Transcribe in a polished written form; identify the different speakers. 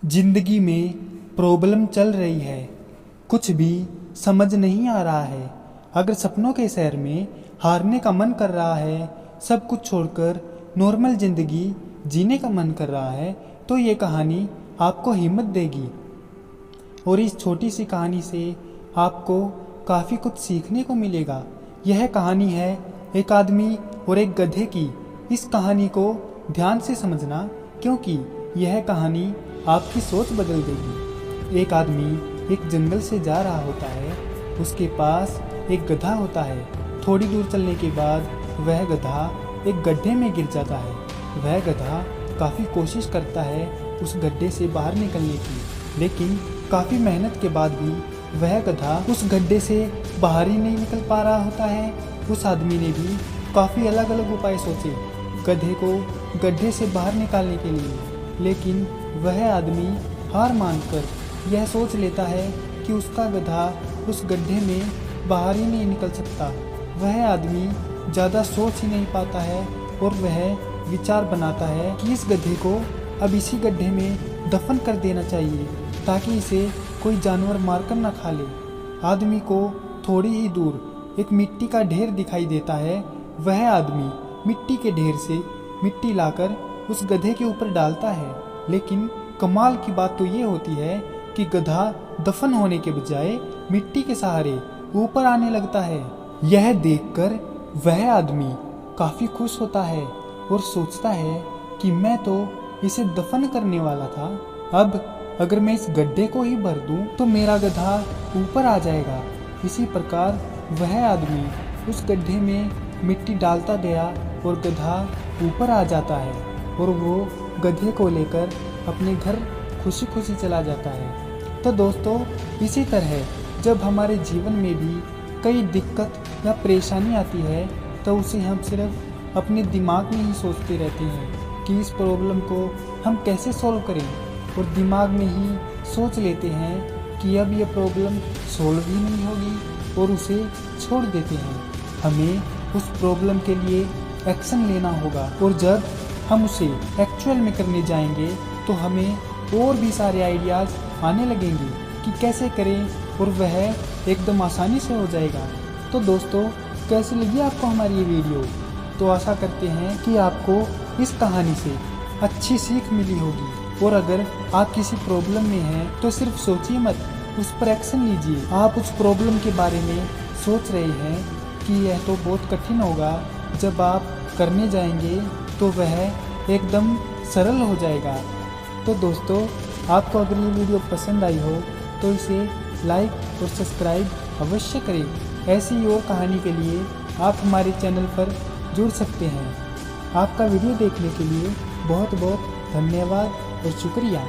Speaker 1: जिंदगी में प्रॉब्लम चल रही है, कुछ भी समझ नहीं आ रहा है। अगर सपनों के शहर में हारने का मन कर रहा है, सब कुछ छोड़कर नॉर्मल जिंदगी जीने का मन कर रहा है, तो ये कहानी आपको हिम्मत देगी। और इस छोटी सी कहानी से आपको काफ़ी कुछ सीखने को मिलेगा। यह कहानी है एक आदमी और एक गधे की। इस कहानी को ध्यान से समझना, क्योंकि यह कहानी आपकी सोच बदल देगी। एक आदमी एक जंगल से जा रहा होता है। उसके पास एक गधा होता है। थोड़ी दूर चलने के बाद वह गधा एक गड्ढे में गिर जाता है। वह गधा काफ़ी कोशिश करता है उस गड्ढे से बाहर निकलने की, लेकिन काफ़ी मेहनत के बाद भी वह गधा उस गड्ढे से बाहर ही नहीं निकल पा रहा होता है। उस आदमी ने भी काफ़ी अलग अलग उपाय सोचे गधे को गड्ढे से बाहर निकालने के लिए, लेकिन वह आदमी हार मानकर यह सोच लेता है कि उसका गधा उस गड्ढे में बाहर ही नहीं निकल सकता। वह आदमी ज़्यादा सोच ही नहीं पाता है और वह विचार बनाता है कि इस गधे को अब इसी गड्ढे में दफन कर देना चाहिए, ताकि इसे कोई जानवर मारकर न खा ले। आदमी को थोड़ी ही दूर एक मिट्टी का ढेर दिखाई देता है। वह आदमी मिट्टी के ढेर से मिट्टी लाकर उस गधे के ऊपर डालता है, लेकिन कमाल की बात तो ये होती है कि गधा दफन होने के बजाय मिट्टी के सहारे ऊपर आने लगता है। यह देखकर वह आदमी काफ़ी खुश होता है और सोचता है कि मैं तो इसे दफन करने वाला था, अब अगर मैं इस गड्ढे को ही भर दूं तो मेरा गधा ऊपर आ जाएगा। इसी प्रकार वह आदमी उस गड्ढे में मिट्टी डालता गया और गधा ऊपर आ जाता है और वो गधे को लेकर अपने घर खुशी खुशी चला जाता है। तो दोस्तों, इसी तरह जब हमारे जीवन में भी कई दिक्कत या परेशानी आती है, तो उसे हम सिर्फ अपने दिमाग में ही सोचते रहते हैं कि इस प्रॉब्लम को हम कैसे सॉल्व करें, और दिमाग में ही सोच लेते हैं कि अब यह प्रॉब्लम सॉल्व ही नहीं होगी और उसे छोड़ देते हैं। हमें उस प्रॉब्लम के लिए एक्शन लेना होगा, और जब हम उसे एक्चुअल में करने जाएंगे तो हमें और भी सारे आइडियाज़ आने लगेंगे कि कैसे करें, और वह एकदम आसानी से हो जाएगा। तो दोस्तों, कैसी लगी आपको हमारी ये वीडियो? तो आशा करते हैं कि आपको इस कहानी से अच्छी सीख मिली होगी, और अगर आप किसी प्रॉब्लम में हैं तो सिर्फ सोचिए मत, उस पर एक्शन लीजिए। आप उस प्रॉब्लम के बारे में सोच रहे हैं कि यह तो बहुत कठिन होगा, जब आप करने जाएंगे तो वह एकदम सरल हो जाएगा। तो दोस्तों, आपको अगर ये वीडियो पसंद आई हो तो इसे लाइक और सब्सक्राइब अवश्य करें। ऐसी और कहानी के लिए आप हमारे चैनल पर जुड़ सकते हैं। आपका वीडियो देखने के लिए बहुत बहुत धन्यवाद और शुक्रिया।